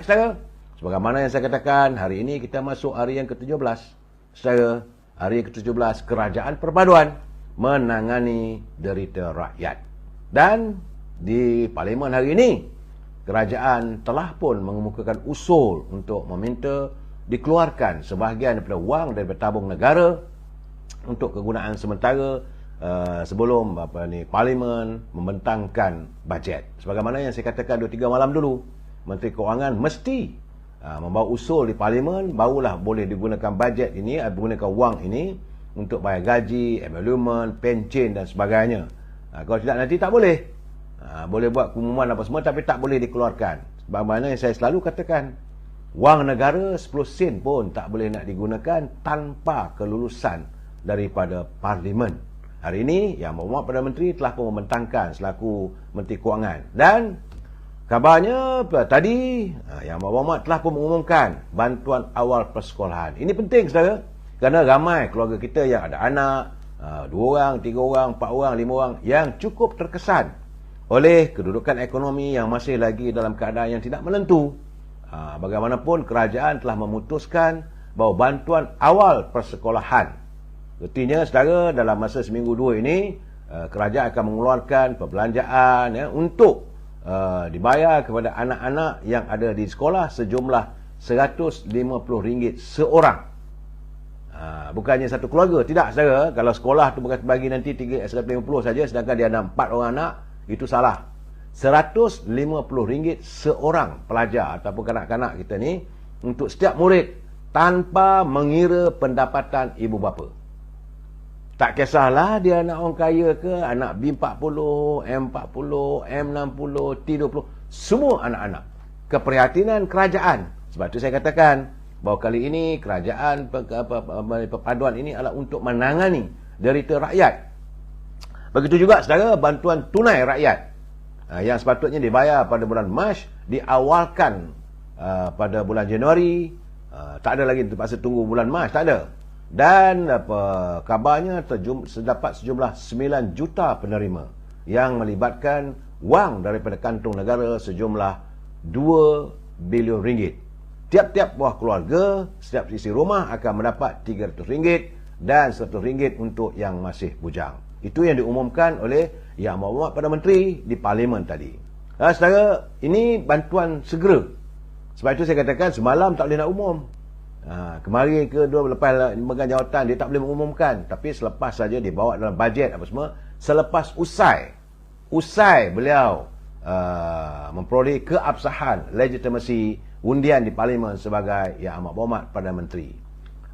saudara. Sebagaimana yang saya katakan, hari ini kita masuk hari yang ke-17. Saudara, hari yang ke-17, Kerajaan Perpaduan menangani derita rakyat. Dan di Parlimen hari ini, kerajaan telah pun mengemukakan usul untuk meminta dikeluarkan sebahagian daripada wang daripada tabung negara untuk kegunaan sementara sebelum Parlimen membentangkan bajet. Sebagaimana yang saya katakan 2-3 malam dulu, Menteri Kewangan mesti membawa usul di Parlimen, barulah boleh digunakan bajet ini, menggunakan wang ini untuk bayar gaji, emolument, pencen dan sebagainya. Kalau tidak nanti tak boleh. Boleh buat pengumuman apa semua tapi tak boleh dikeluarkan. Sebagaimana yang saya selalu katakan, wang negara 10 sen pun tak boleh nak digunakan tanpa kelulusan daripada Parlimen. Hari ini Yang Berhormat Perdana Menteri telah pun membentangkan selaku Menteri Kewangan. Dan kabarnya tadi Yang Berhormat telah pun mengumumkan bantuan awal persekolahan. Ini penting saudara, kerana ramai keluarga kita yang ada anak 2 orang, 3 orang, 4 orang, 5 orang yang cukup terkesan oleh kedudukan ekonomi yang masih lagi dalam keadaan yang tidak menentu. Bagaimanapun kerajaan telah memutuskan bahawa bantuan awal persekolahan, artinya saudara, dalam masa seminggu 2 ini kerajaan akan mengeluarkan perbelanjaan untuk dibayar kepada anak-anak yang ada di sekolah sejumlah RM150 seorang. Bukannya satu keluarga, tidak saudara. Kalau sekolah tu bukan bagi nanti 150 saja sedangkan dia ada 4 orang anak, itu salah. RM150 seorang pelajar ataupun kanak-kanak kita ni untuk setiap murid tanpa mengira pendapatan ibu bapa. Tak kisahlah dia anak orang kaya ke, anak B40, M40, M60, T20, semua anak-anak. Keprihatinan kerajaan. Sebab tu saya katakan bahawa kali ini kerajaan perpaduan ini adalah untuk menangani derita rakyat. Begitu juga saudara, bantuan tunai rakyat yang sepatutnya dibayar pada bulan Mac diawalkan pada bulan Januari. Tak ada lagi terpaksa tunggu bulan Mac, tak ada. Dan kabarnya terdapat sejumlah 9 juta penerima yang melibatkan wang daripada kantung negara sejumlah 2 bilion ringgit. Tiap-tiap buah keluarga, setiap isi rumah akan mendapat RM300 dan RM100 untuk yang masih bujang. Itu yang diumumkan oleh Yang Berhormat Perdana Menteri di Parlimen tadi. Saudara, ini bantuan segera. Sebab itu saya katakan semalam tak boleh nak umum. Kemarin ke dua lepas memegang jawatan dia tak boleh mengumumkan, tapi selepas saja dibawa dalam bajet apa semua, selepas usai beliau memperoleh keabsahan legitimasi undian di Parlimen sebagai Yang Amat Berhormat Perdana Menteri.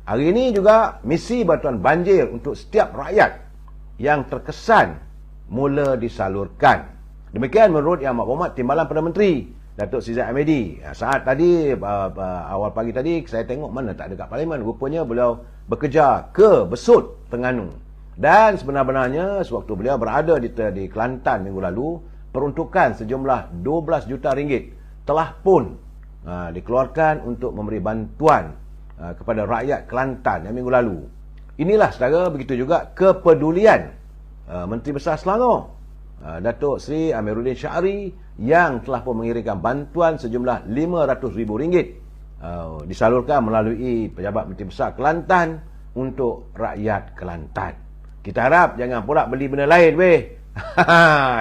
Hari ini juga misi bantuan banjir untuk setiap rakyat yang terkesan mula disalurkan. Demikian menurut Yang Amat Berhormat Timbalan Perdana Menteri Datuk Seri Zahid Hamidi. Saat tadi, awal pagi tadi, saya tengok mana tak ada kat Parlimen. Rupanya beliau bekerja ke Besut, Terengganu. Dan sebenar-benarnya, sewaktu beliau berada di Kelantan minggu lalu, peruntukan sejumlah 12 juta ringgit telah pun dikeluarkan untuk memberi bantuan kepada rakyat Kelantan yang minggu lalu. Inilah saudara, begitu juga kepedulian Menteri Besar Selangor, Datuk Seri Amiruddin Syahri, yang telah pun mengirimkan bantuan sejumlah RM500,000 disalurkan melalui Pejabat Menteri Besar Kelantan untuk rakyat Kelantan. Kita harap jangan pula beli benda lain weh.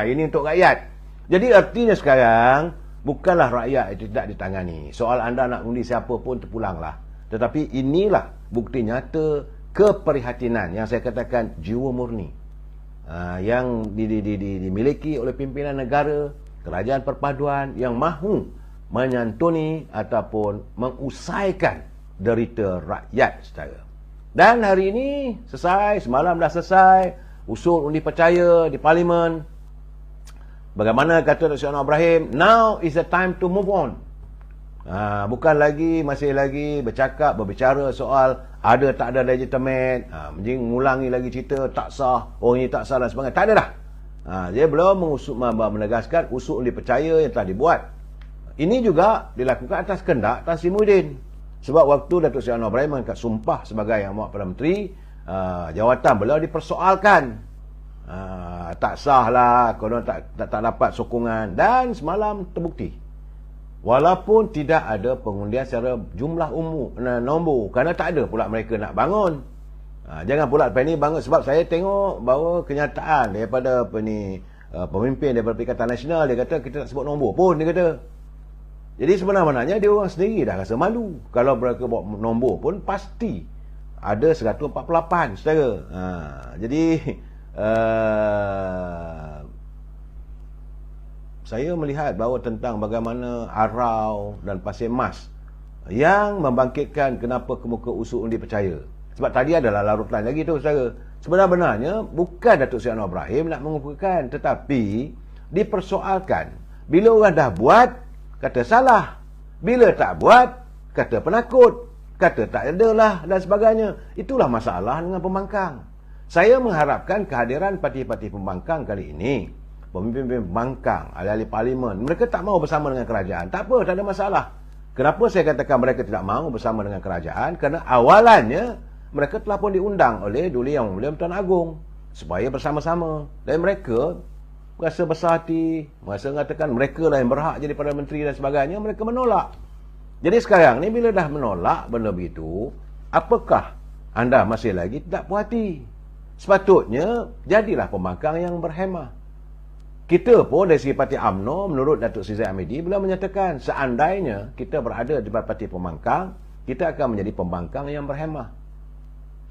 Ini untuk rakyat. Jadi artinya sekarang bukanlah rakyat itu tidak ditangani. Soal anda nak undi siapa pun terpulanglah. Tetapi inilah bukti nyata keprihatinan yang saya katakan jiwa murni yang dimiliki oleh pimpinan negara, kerajaan perpaduan yang mahu menyantuni ataupun mengusaikan derita rakyat secara. Dan hari ini selesai, semalam dah selesai usul undi percaya di Parlimen. Bagaimana kata Dr. Anwar Ibrahim, now is the time to move on. Bukan lagi, masih lagi berbicara soal ada tak ada legitimate, mengulangi lagi cerita tak sah, orang ini tak sah dan sebagainya. Tak ada dah. Dia belum menegaskan usul undi percaya yang telah dibuat. Ini juga dilakukan atas kehendak Tan Sri Muhyiddin. Sebab waktu Datuk Seri Anwar Ibrahim mengangkat sumpah sebagai Yang Berhormat Perdana Menteri, jawatan beliau dipersoalkan. Tak sah lah, kalau tak dapat sokongan. Dan semalam terbukti Walaupun tidak ada pengundian secara jumlah nombor, kerana tak ada pula mereka nak bangun. Jangan pula ini bangun, sebab saya tengok bahawa kenyataan daripada pemimpin daripada Perikatan Nasional, dia kata kita tak sebut nombor pun, dia kata. Jadi sebenarnya dia orang sendiri dah rasa malu. Kalau mereka buat nombor pun pasti ada 148 saudara. Jadi saya melihat bahawa tentang bagaimana Arau dan Pasir Mas yang membangkitkan kenapa kemuka usul undi percaya. Sebab tadi adalah larutan lagi tu saudara. Sebenarnya bukan Datuk Seri Anwar Ibrahim nak mengukuhkan, tetapi dipersoalkan. Bila orang dah buat, kata salah. Bila tak buat, kata penakut, kata tak adalah dan sebagainya. Itulah masalah dengan pembangkang. Saya mengharapkan kehadiran parti-parti pembangkang kali ini, pemimpin-pemimpin pembangkang, ahli-ahli parlimen, mereka tak mahu bersama dengan kerajaan. Tak apa, tak ada masalah. Kenapa saya katakan mereka tidak mahu bersama dengan kerajaan? Kerana awalannya mereka telah pun diundang oleh Duli Yang Mulia Tuan Agong supaya bersama-sama. Dan mereka rasa besar hati, merasa mengatakan mereka lah yang berhak jadi Perdana Menteri dan sebagainya. Mereka menolak. Jadi sekarang ni bila dah menolak benda begitu, apakah anda masih lagi tidak puas hati? Sepatutnya jadilah pembangkang yang berhemah. Kita pun dari segi parti UMNO, menurut Datuk Seri Zahid Hamidi, beliau menyatakan seandainya kita berada di parti pembangkang, kita akan menjadi pembangkang yang berhemah.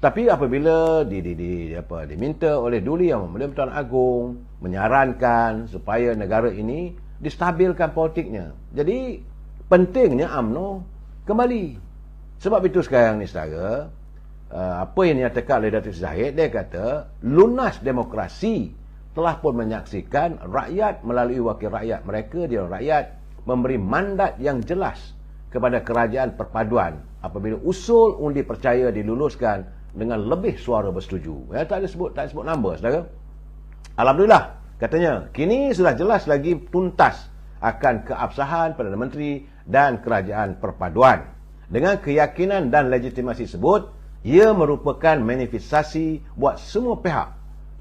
Tapi apabila diminta oleh Duli Yang Mulia Tuan Agong menyarankan supaya negara ini distabilkan politiknya. Jadi pentingnya UMNO kembali. Sebab itu sekarang ni saudara, apa yang dinyatakan oleh Datuk Zahid, dia kata lunas demokrasi telah pun menyaksikan rakyat melalui wakil rakyat mereka, dia rakyat memberi mandat yang jelas kepada kerajaan perpaduan apabila usul undi percaya diluluskan dengan lebih suara bersetuju. Tak sebut nombor saudara. Alhamdulillah, katanya kini sudah jelas lagi tuntas akan keabsahan Perdana Menteri dan kerajaan perpaduan. Dengan keyakinan dan legitimasi sebut, ia merupakan manifestasi buat semua pihak,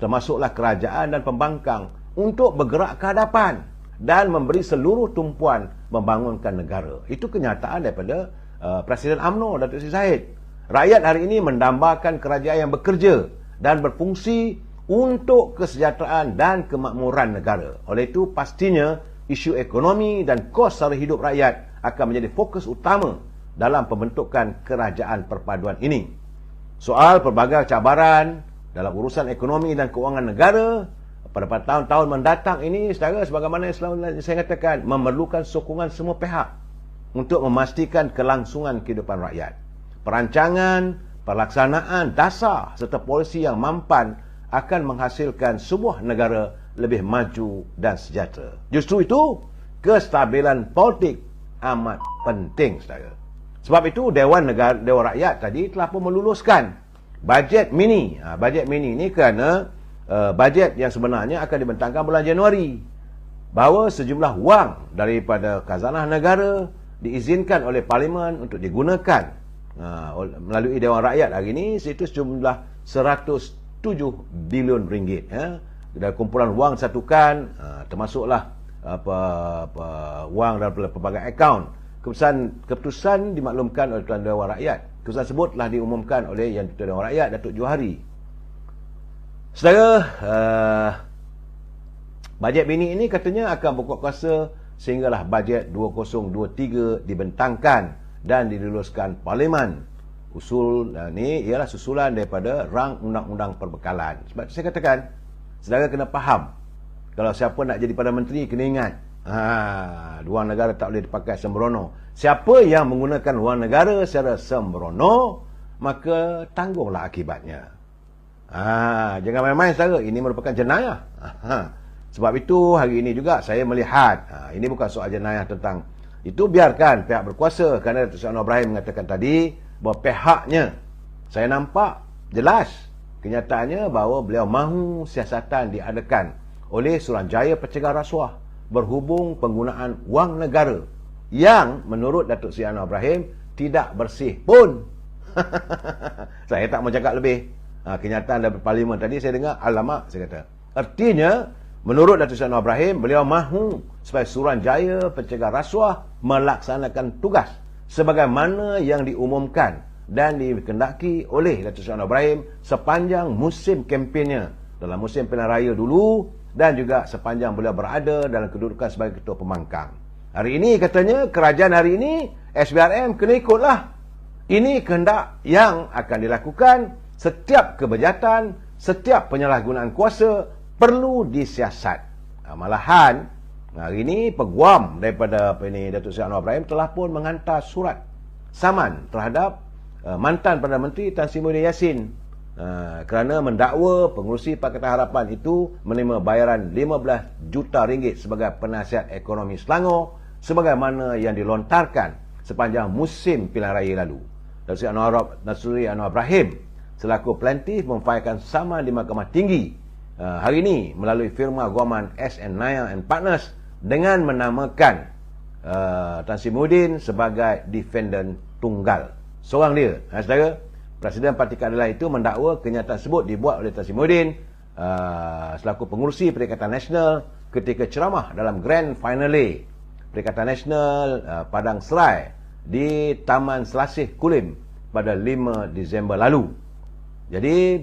termasuklah kerajaan dan pembangkang, untuk bergerak ke hadapan dan memberi seluruh tumpuan membangunkan negara. Itu kenyataan daripada Presiden UMNO, Datuk Seri Zahid. Rakyat hari ini mendambakan kerajaan yang bekerja dan berfungsi untuk kesejahteraan dan kemakmuran negara. Oleh itu, pastinya isu ekonomi dan kos sara hidup rakyat akan menjadi fokus utama dalam pembentukan kerajaan perpaduan ini. Soal pelbagai cabaran dalam urusan ekonomi dan keuangan negara pada tahun-tahun mendatang ini, saudara, sebagaimana yang selalu saya katakan, memerlukan sokongan semua pihak untuk memastikan kelangsungan kehidupan rakyat. Perancangan, pelaksanaan dasar serta polisi yang mampan akan menghasilkan sebuah negara lebih maju dan sejahtera. Justru itu, kestabilan politik amat penting, saudara. Sebab itu Dewan Rakyat tadi telah pun meluluskan bajet mini. Bajet mini ini kerana bajet yang sebenarnya akan dibentangkan bulan Januari. Bahawa sejumlah wang daripada khazanah negara diizinkan oleh Parlimen untuk digunakan melalui Dewan Rakyat hari ini, iaitu sejumlah 107 bilion ringgit. Dan kumpulan wang satukan, termasuklah wang dalam pelbagai akaun. Keputusan dimaklumkan oleh Tuan Dewan Rakyat. Keputusan tersebut telah diumumkan oleh Yang Dipertua Dewan Rakyat, Datuk Johari. Saudara, bajet mini ini katanya akan berkuat kuasa sehinggalah bajet 2023 dibentangkan dan diluluskan Parlimen. Usul ni ialah susulan daripada rang undang-undang perbekalan. Sebab itu saya katakan, saudara kena faham, kalau siapa nak jadi Perdana Menteri, kena ingat, wang negara tak boleh dipakai sembrono. Siapa yang menggunakan wang negara secara sembrono, maka tanggunglah akibatnya. Jangan main-main, saudara. Ini merupakan jenayah. Sebab itu hari ini juga saya melihat, ini bukan soal jenayah tentang itu, biarkan pihak berkuasa. Kerana Datuk Seri Anwar Ibrahim mengatakan tadi bahawa pihaknya, saya nampak jelas kenyataannya bahawa beliau mahu siasatan diadakan oleh Suruhanjaya Pencegah Rasuah berhubung penggunaan wang negara yang menurut Datuk Seri Anwar Ibrahim tidak bersih pun. Saya tak mau cakap lebih. Kenyataan dari Parlimen tadi saya dengar, alamak, saya kata. Artinya Menurut Datuk Seri Anwar Ibrahim, beliau mahu supaya Suruhanjaya Pencegah Rasuah melaksanakan tugas sebagaimana yang diumumkan dan dikendaki oleh Datuk Seri Anwar Ibrahim sepanjang musim kempennya dalam musim pilihan raya dulu dan juga sepanjang beliau berada dalam kedudukan sebagai Ketua Pembangkang. Hari ini katanya kerajaan hari ini SPRM kena ikutlah. Ini kehendak yang akan dilakukan. Setiap kebejatan, setiap penyalahgunaan kuasa perlu disiasat. Malahan hari ini peguam daripada Datuk Seri Anwar Ibrahim telah pun menghantar surat saman terhadap mantan Perdana Menteri Tan Sri Muhyiddin Yassin kerana mendakwa pengerusi Pakatan Harapan itu menerima bayaran 15 juta ringgit sebagai penasihat ekonomi Selangor sebagaimana yang dilontarkan sepanjang musim pilihan raya lalu. Datuk Seri Anwar Ibrahim selaku plaintiff memfailkan saman di Mahkamah Tinggi hari ini melalui firma guaman S.N. Nair and Partners dengan menamakan Tan Sri Muhyiddin sebagai defendant tunggal. Seorang dia, saudara, Presiden Parti Keadilan itu mendakwa kenyataan tersebut dibuat oleh Tan Sri Muhyiddin selaku pengurusi Perikatan Nasional ketika ceramah dalam Grand Finale Perikatan Nasional Padang Serai di Taman Selasih Kulim pada 5 Disember lalu. Jadi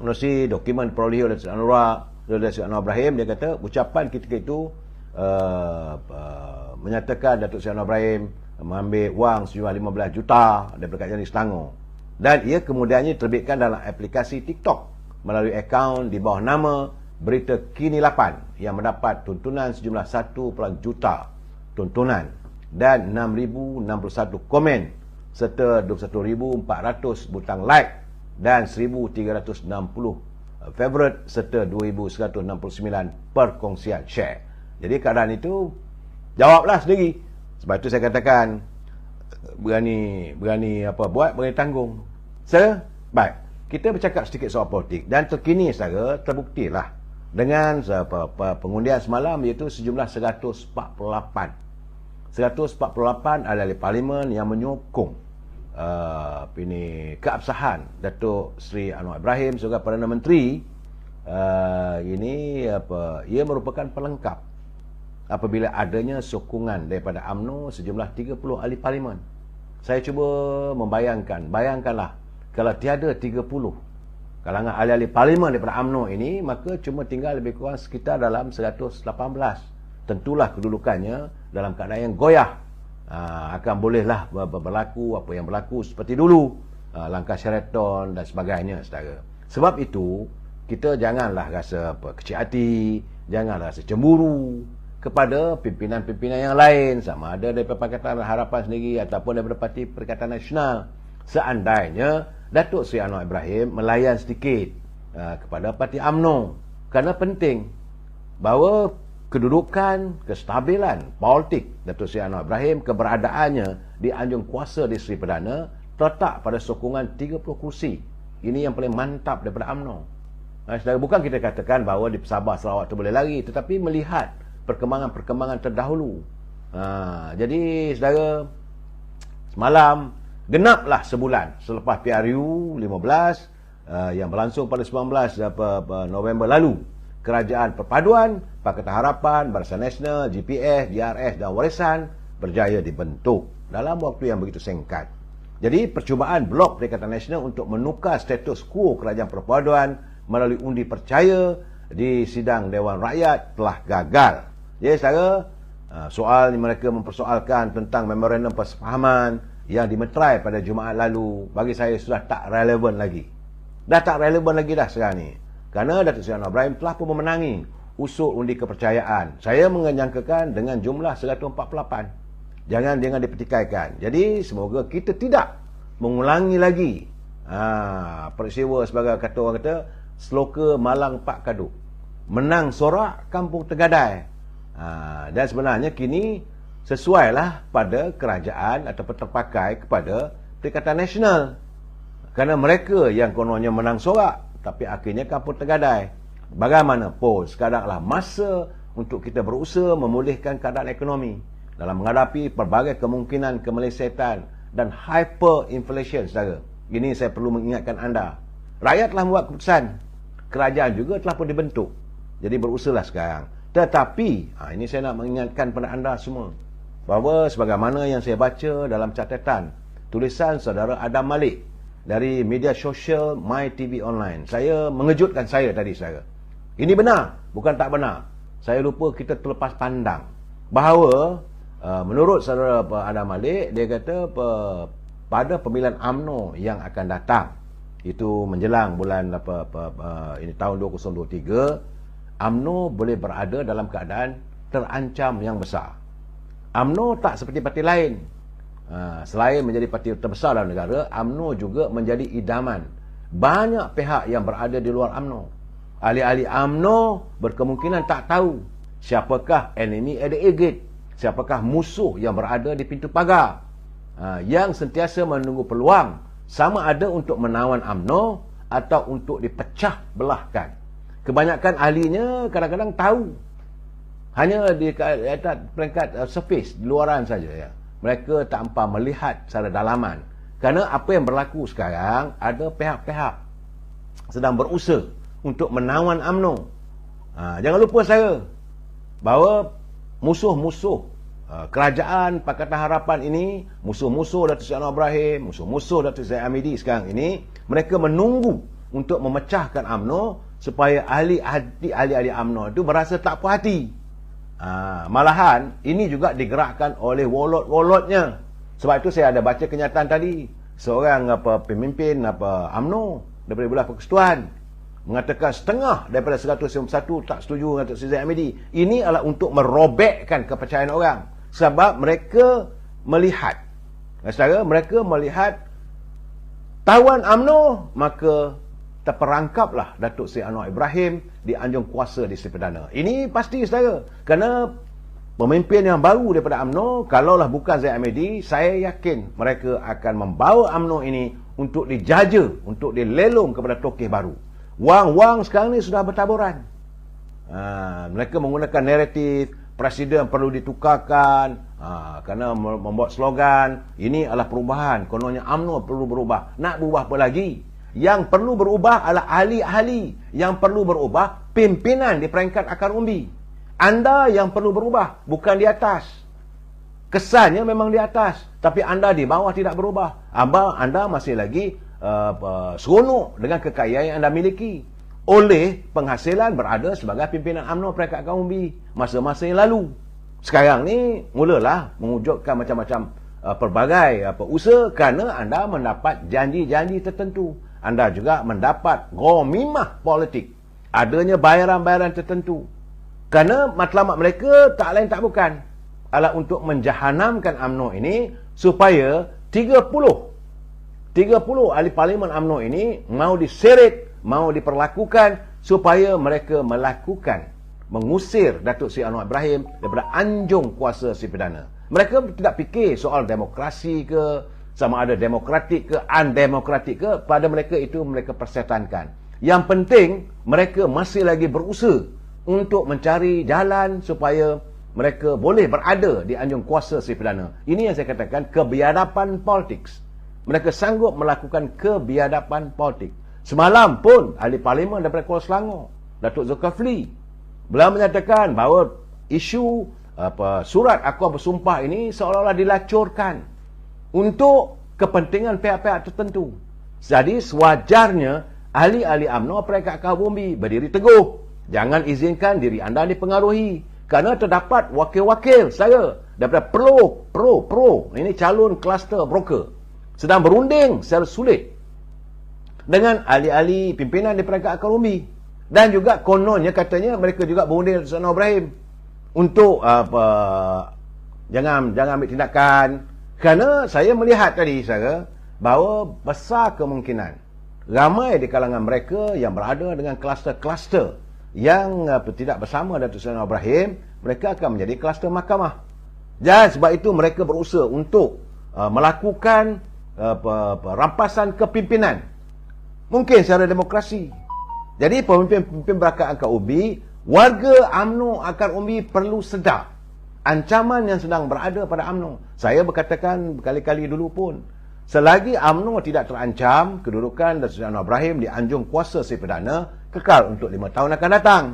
menerusi dokumen diperolehi oleh Datuk Seri Anwar Ibrahim, dia kata ucapan ketika itu menyatakan Datuk Seri Anwar Ibrahim mengambil wang sejumlah 15 juta daripada kerajaan di Selangor, dan ia kemudiannya diterbitkan dalam aplikasi TikTok melalui akaun di bawah nama Berita Kini 8 yang mendapat tuntunan sejumlah 1 juta tuntunan dan 6,061 komen serta 21,400 butang like dan 1,360 favorite serta 2,169 perkongsian share. Jadi keadaan itu jawablah sendiri. Sebab itu saya katakan berani buat, berani tanggung. Baik, kita bercakap sedikit soal politik dan terkini saudara terbuktilah dengan pengundian semalam iaitu sejumlah 148 ahli parlimen yang menyokong keabsahan Datuk Seri Anwar Ibrahim sebagai Perdana Menteri. Ia merupakan pelengkap apabila adanya sokongan daripada UMNO sejumlah 30 ahli parlimen. Saya cuba bayangkanlah kalau tiada 30 kalangan ahli-ahli parlimen daripada UMNO ini, maka cuma tinggal lebih kurang sekitar dalam 118. Tentulah kedudukannya dalam keadaan yang goyah. Akan bolehlah berlaku apa yang berlaku seperti dulu, langkah Sheraton dan sebagainya, saudara. Sebab itu kita janganlah rasa kecil hati, janganlah rasa cemburu kepada pimpinan-pimpinan yang lain, sama ada daripada Pakatan Harapan sendiri ataupun daripada Parti Perikatan Nasional. Seandainya Datuk Seri Anwar Ibrahim melayan sedikit kepada Parti UMNO, kerana penting bahawa kedudukan, kestabilan politik Datuk Seri Anwar Ibrahim, keberadaannya di anjung kuasa di Seri Perdana terletak pada sokongan 30 kursi. Ini yang paling mantap daripada UMNO. Saudara, bukan kita katakan bahawa di Sabah Sarawak itu boleh lari, tetapi melihat perkembangan-perkembangan terdahulu. Jadi saudara, semalam genaplah sebulan selepas PRU 15 yang berlangsung pada 19 November lalu. Kerajaan Perpaduan, Pakatan Harapan, Barisan Nasional, GPS, DRS dan Warisan berjaya dibentuk dalam waktu yang begitu singkat. Jadi percubaan Blok Perikatan Nasional untuk menukar status quo Kerajaan Perpaduan melalui undi percaya di sidang Dewan Rakyat telah gagal. Jadi saudara, soal mereka mempersoalkan tentang memorandum persefahaman yang dimeterai pada Jumaat lalu, bagi saya sudah tak relevan lagi. Dah tak relevan lagi dah sekarang ni. Kerana Datuk Seri Anwar Ibrahim telah pun memenangi usul undi kepercayaan. Saya menyangkakan dengan jumlah 148. Jangan dipertikaikan. Jadi semoga kita tidak mengulangi lagi peristiwa sebagai kata orang kata seloka Malang Pak Kadu. Menang sorak Kampung Tegadai. Dan sebenarnya kini sesuailah pada kerajaan ataupun terpakai kepada Perikatan Nasional. Kerana mereka yang kononnya menang sorak, tapi akhirnya Kampung Tegadai. Bagaimanapun sekaranglah masa untuk kita berusaha memulihkan keadaan ekonomi dalam menghadapi pelbagai kemungkinan kemelesetan dan hyperinflation, saudara. Ini saya perlu mengingatkan anda. Rakyat telah membuat keputusan. Kerajaan juga telah pun dibentuk. Jadi berusahalah sekarang. Tetapi, ini saya nak mengingatkan kepada anda semua, bahawa sebagaimana yang saya baca dalam catatan tulisan saudara Adam Malik dari media sosial MyTV Online, saya mengejutkan saya tadi, saudara. Ini benar, bukan tak benar. Saya lupa kita terlepas pandang bahawa menurut saudara Adam Malik, dia kata pada pemilihan UMNO yang akan datang, itu menjelang bulan ini tahun 2023, UMNO boleh berada dalam keadaan terancam yang besar. UMNO tak seperti parti lain. Selain menjadi parti terbesar dalam negara, UMNO juga menjadi idaman banyak pihak yang berada di luar UMNO. Ahli-ahli UMNO berkemungkinan tak tahu siapakah enemy at the exit, siapakah musuh yang berada di pintu pagar, yang sentiasa menunggu peluang sama ada untuk menawan UMNO atau untuk dipecah belahkan. Kebanyakan ahlinya kadang-kadang tahu, hanya di atas peringkat surface, di luaran saja, ya. Mereka tak empat melihat secara dalaman. Kerana apa yang berlaku sekarang, ada pihak-pihak sedang berusaha untuk menawan UMNO. Jangan lupa saya, bahawa musuh-musuh kerajaan Pakatan Harapan ini, musuh-musuh Datuk Seri Anwar Ibrahim, musuh-musuh Datuk Seri Hamidi sekarang ini, mereka menunggu untuk memecahkan UMNO supaya ahli-ahli UMNO itu berasa tak puas hati. Malahan ini juga digerakkan oleh warlord-warlordnya. Sebab itu saya ada baca kenyataan tadi, seorang pemimpin UMNO daripada belah Persekutuan mengatakan setengah daripada 191 tak setuju dengan Datuk Seri Hamidi. Ini adalah untuk merobekkan kepercayaan orang, sebab mereka melihat, mereka melihat tawan UMNO, maka terperangkaplah Datuk Seri Anwar Ibrahim di anjung kuasa di Seri Perdana. Ini pasti, saudara. Kerana pemimpin yang baru daripada UMNO, kalaulah bukan Zaid Hamidi, saya yakin mereka akan membawa UMNO ini untuk dijaja, untuk dilelong kepada tokeh baru. Wang-wang sekarang ni sudah bertaburan. Mereka menggunakan naratif presiden perlu ditukarkan, kerana membuat slogan ini adalah perubahan, kononnya UMNO perlu berubah. Nak berubah apa lagi? Yang perlu berubah adalah ahli-ahli, yang perlu berubah pimpinan di peringkat akar umbi. Anda yang perlu berubah, bukan di atas. Kesannya memang di atas, tapi anda di bawah tidak berubah. Anda masih lagi seronok dengan kekayaan yang anda miliki oleh penghasilan berada sebagai pimpinan UMNO peringkat akar umbi masa-masa yang lalu. Sekarang ni mulalah mewujudkan macam-macam pelbagai usaha kerana anda mendapat janji-janji tertentu. Anda juga mendapat gomimah politik, adanya bayaran-bayaran tertentu. Kerana matlamat mereka tak lain tak bukan adalah untuk menjahanamkan UMNO ini supaya 30 ahli parlimen UMNO ini mau diseret, mau diperlakukan supaya mereka mengusir Datuk Seri Anwar Ibrahim daripada anjung kuasa Seri Perdana. Mereka tidak fikir soal demokrasi ke, sama ada demokratik ke, undemokratik ke. Pada mereka itu mereka persetankan. Yang penting mereka masih lagi berusaha untuk mencari jalan supaya mereka boleh berada di anjung kuasa Seri Perdana. Ini yang saya katakan kebiadaban politik. Mereka sanggup melakukan kebiadaban politik. Semalam pun ahli parlimen daripada Kuala Selangor, Datuk Zulkifli, beliau menyatakan bahawa isu surat akua bersumpah ini seolah-olah dilacurkan untuk kepentingan pihak-pihak tertentu. Jadi sewajarnya ahli-ahli UMNO peringkat akar umbi berdiri teguh. Jangan izinkan diri anda dipengaruhi. Kerana terdapat wakil-wakil saya daripada pro, ini calon kluster broker, sedang berunding secara sulit dengan ahli-ahli pimpinan di peringkat akar umbi. Dan juga kononnya katanya mereka juga berunding dengan Anwar Ibrahim untuk jangan ambil tindakan. Kerana saya melihat tadi, saudara, bahawa besar kemungkinan ramai di kalangan mereka yang berada dengan kluster-kluster yang tidak bersama Datuk Seri Anwar Ibrahim, mereka akan menjadi kluster mahkamah. Dan sebab itu mereka berusaha untuk melakukan rampasan kepimpinan, mungkin secara demokrasi. Jadi pemimpin-pemimpin berakar akar umbi, warga UMNO akar umbi perlu sedar ancaman yang sedang berada pada UMNO. Saya berkatakan berkali-kali dulu pun, selagi UMNO tidak terancam, kedudukan Datuk Seri Anwar Ibrahim di anjung kuasa Seri Perdana kekal untuk 5 tahun akan datang.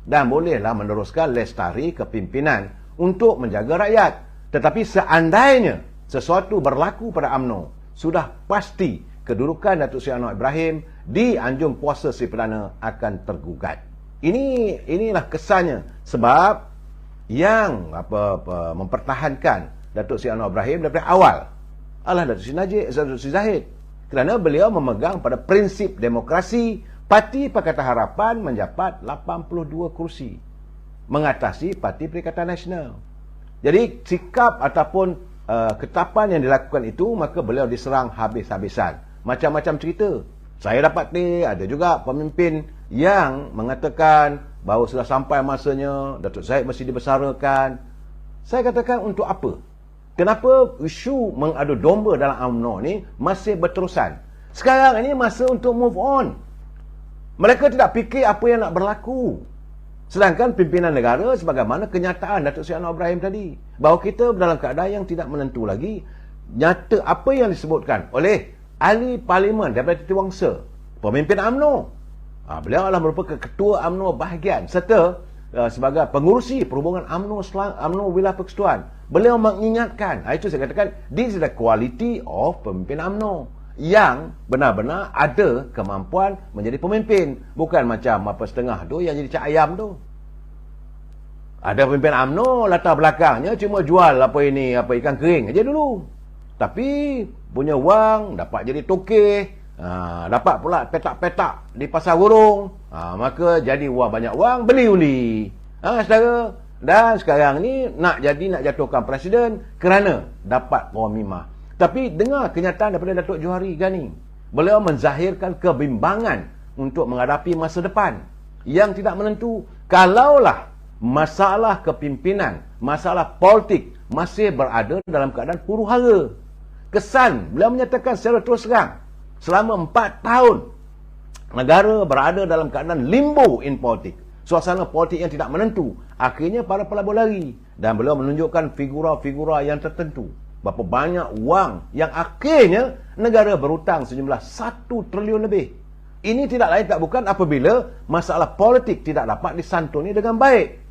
dan bolehlah meneruskan lestari kepimpinan untuk menjaga rakyat. Tetapi seandainya sesuatu berlaku pada UMNO, sudah pasti kedudukan Datuk Seri Anwar Ibrahim di Anjung Kuasa Seri Perdana akan tergugat. Inilah kesannya, sebab yang mempertahankan Datuk Seri Anwar Ibrahim daripada awal adalah Datuk Seri Zahid, kerana beliau memegang pada prinsip demokrasi. Parti Pakatan Harapan mendapat 82 kursi mengatasi Parti Perikatan Nasional. Jadi sikap ataupun ketapan yang dilakukan itu, maka beliau diserang habis-habisan. Macam-macam cerita. Saya dapat ada juga pemimpin yang mengatakan bahawa sudah sampai masanya Datuk Zahid mesti dibesarkan. Saya katakan, untuk apa? Kenapa isu mengadu domba dalam UMNO ni masih berterusan? Sekarang ini masa untuk move on. Mereka tidak fikir apa yang nak berlaku. Sedangkan pimpinan negara, sebagaimana kenyataan Datuk Seri Anwar Ibrahim tadi, bahawa kita dalam keadaan yang tidak menentu lagi. Nyata apa yang disebutkan oleh ahli parlimen daripada Titiwangsa, pemimpin UMNO. Beliau adalah merupakan ketua UMNO bahagian serta sebagai pengurusi perhubungan UMNO Wilayah Persekutuan. Beliau mengingatkan, itu saya katakan, this is the quality of pemimpin UMNO yang benar-benar ada kemampuan menjadi pemimpin. Bukan macam apa setengah tu yang jadi cak ayam tu. Ada pemimpin UMNO, latar belakangnya cuma jual ikan kering aja dulu. Tapi punya wang, dapat jadi tokeh, dapat pula petak-petak di pasar burung, maka jadi banyak wang, beli undi. Saudara, dan sekarang ni nak jatuhkan presiden kerana dapat pemimah. Tapi dengar kenyataan daripada Datuk Johari Gani. Beliau menzahirkan kebimbangan untuk menghadapi masa depan yang tidak menentu. Kalaulah masalah kepimpinan, masalah politik masih berada dalam keadaan huru-hara. Kesan, beliau menyatakan secara terus terang, selama 4 tahun negara berada dalam keadaan limbo in politik. Suasana politik yang tidak menentu. Akhirnya para pelabur lari. Dan beliau menunjukkan figura-figura yang tertentu. Berapa banyak wang yang akhirnya negara berhutang sejumlah 1 triliun lebih. Ini tidak lain tak bukan apabila masalah politik tidak dapat disantuni dengan baik.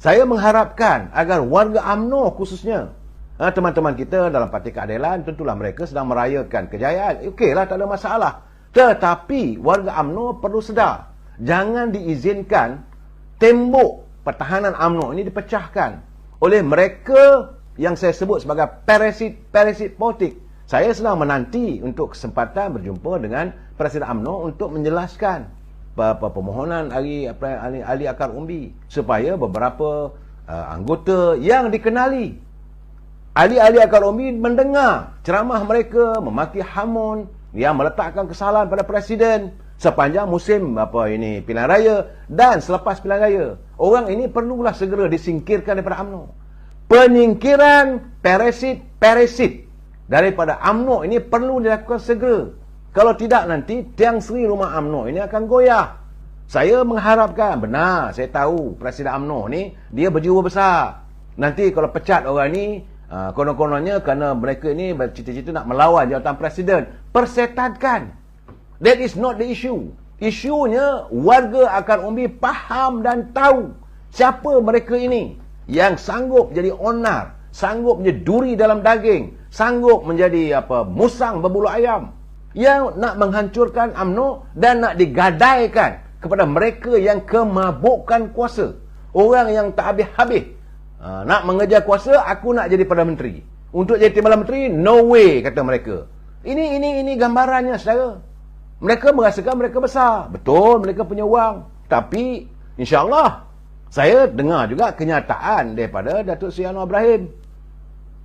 Saya mengharapkan agar warga UMNO khususnya, teman-teman kita dalam Parti Keadilan, tentulah mereka sedang merayakan kejayaan. Okeylah, tak ada masalah. Tetapi warga UMNO perlu sedar, jangan diizinkan tembok pertahanan UMNO ini dipecahkan oleh mereka yang saya sebut sebagai parasit politik. Saya sedang menanti untuk kesempatan berjumpa dengan Presiden UMNO untuk menjelaskan permohonan ahli akar umbi, supaya beberapa anggota yang dikenali ahli akar umbi mendengar ceramah mereka memaki hamun yang meletakkan kesalahan pada Presiden sepanjang musim pilihan raya dan selepas pilihan raya. Orang ini perlulah segera disingkirkan daripada UMNO. Penyingkiran parasit daripada UMNO ini perlu dilakukan segera. Kalau tidak, nanti tiang seri rumah UMNO ini akan goyah. Saya mengharapkan, benar, saya tahu Presiden UMNO ni dia berjiwa besar. Nanti kalau pecat orang ni, konon-kononnya kerana mereka ini bercita-cita nak melawan jawatan Presiden, persetankan. That is not the issue. Isunya warga akar umbi faham dan tahu siapa mereka ini yang sanggup jadi onar, sanggup menjadi duri dalam daging, sanggup menjadi musang berbulu ayam, yang nak menghancurkan UMNO dan nak digadaikan kepada mereka yang kemabukan kuasa. Orang yang tak habis-habis nak mengejar kuasa. Aku nak jadi Perdana Menteri. Untuk jadi Perdana Menteri, no way, kata mereka. Ini gambarannya, saudara. Mereka merasakan mereka besar. Betul, mereka punya wang. Tapi insya-Allah saya dengar juga kenyataan daripada Datuk Seri Anwar Ibrahim.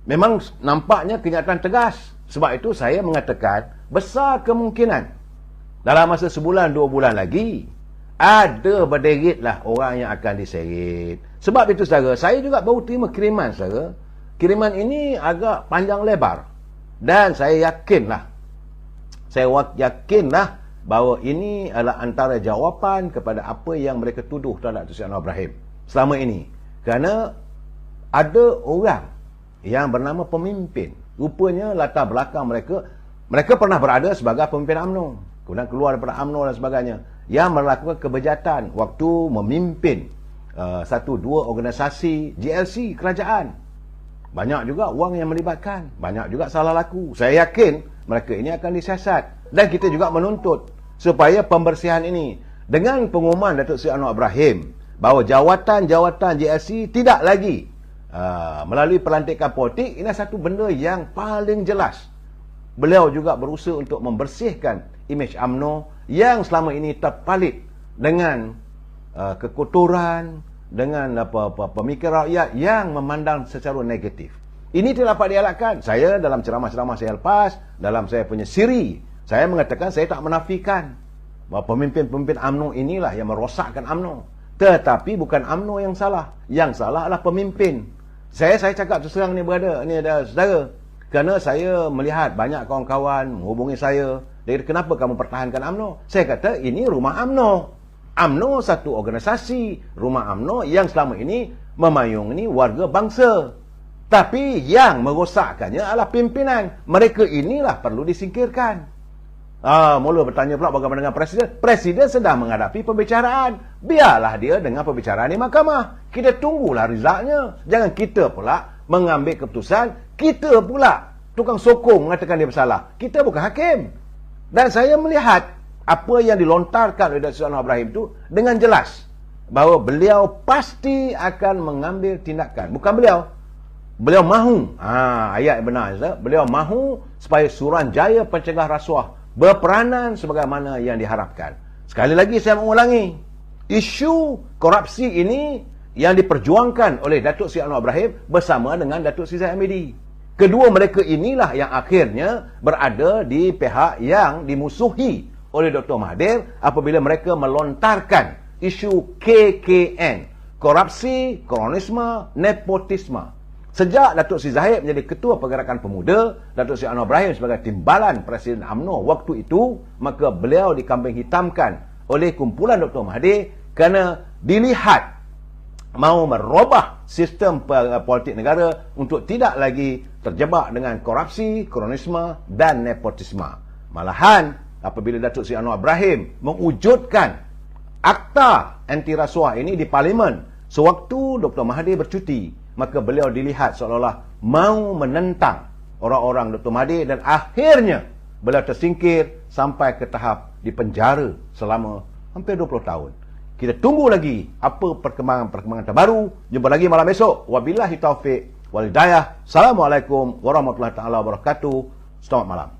Memang nampaknya kenyataan tegas. Sebab itu saya mengatakan besar kemungkinan dalam masa sebulan 2 bulan lagi ada berderitlah orang yang akan diseret. Sebab itu saudara, saya juga baru terima kiriman, saudara. Kiriman ini agak panjang lebar. Dan saya yakinlah bahawa ini adalah antara jawapan kepada apa yang mereka tuduh terhadap Datuk Seri Anwar Ibrahim selama ini. Kerana ada orang yang bernama pemimpin, rupanya latar belakang mereka pernah berada sebagai pemimpin UMNO, kemudian keluar daripada UMNO dan sebagainya, yang melakukan kebejatan waktu memimpin dua organisasi GLC kerajaan. Banyak juga wang yang melibatkan, banyak juga salah laku. Saya yakin mereka ini akan disiasat, dan kita juga menuntut supaya pembersihan ini dengan pengumuman Datuk Seri Anwar Ibrahim bahawa jawatan-jawatan GLC tidak lagi melalui pelantikan politik. Ini satu benda yang paling jelas. Beliau juga berusaha untuk membersihkan imej UMNO yang selama ini terpalit dengan kekotoran, dengan pemikiran rakyat yang memandang secara negatif. Ini tidak dapat dielakkan. Saya dalam ceramah-ceramah saya lepas, dalam saya punya siri, saya mengatakan saya tak menafikan bahawa pemimpin-pemimpin UMNO inilah yang merosakkan UMNO. Tetapi bukan UMNO yang salah. Yang salah adalah pemimpin. Saya cakap terus terang ni berada, ni ada saudara. Kerana saya melihat banyak kawan-kawan menghubungi saya, dia kata, kenapa kamu pertahankan UMNO? Saya kata, ini rumah UMNO. UMNO satu organisasi, rumah UMNO yang selama ini memayungi warga bangsa. Tapi yang merosakkannya adalah pimpinan. Mereka inilah perlu disingkirkan. Mula bertanya pula bagaimana dengan Presiden. Presiden sedang menghadapi pembicaraan. Biarlah dia dengan pembicaraan di mahkamah. Kita tunggulah resultnya. Jangan kita pula mengambil keputusan. Kita pula tukang sokong mengatakan dia bersalah. Kita bukan hakim. Dan saya melihat apa yang dilontarkan oleh Datuk Seri Anwar Ibrahim itu dengan jelas bahawa beliau pasti akan mengambil tindakan. Bukan beliau mahu, ayat yang benar, beliau mahu supaya Suruhanjaya Pencegah Rasuah berperanan sebagaimana yang diharapkan. Sekali lagi saya mengulangi, isu korupsi ini yang diperjuangkan oleh Datuk Seri Anwar Ibrahim bersama dengan Datuk Seri Zahid Hamidi. Kedua mereka inilah yang akhirnya berada di pihak yang dimusuhi oleh Dr. Mahathir apabila mereka melontarkan isu KKN, korupsi, kronisme, nepotisme. Sejak Datuk Seri Zahid menjadi Ketua Pergerakan Pemuda, Datuk Seri Anwar Ibrahim sebagai timbalan Presiden UMNO waktu itu, maka beliau dikambing hitamkan oleh kumpulan Dr. Mahathir kerana dilihat mahu merubah sistem politik negara untuk tidak lagi terjebak dengan korupsi, kronisme dan nepotisme. Malahan apabila Datuk Seri Anwar Ibrahim mewujudkan akta anti rasuah ini di Parlimen sewaktu Dr. Mahathir bercuti, maka beliau dilihat seolah-olah mahu menentang orang-orang Dr. Mahathir dan akhirnya beliau tersingkir sampai ke tahap dipenjara selama hampir 20 tahun. Kita tunggu lagi apa perkembangan terbaru. Jumpa lagi malam esok. Wabillahi taufiq wal hidayah. Assalamualaikum warahmatullahi taala wabarakatuh. Selamat malam.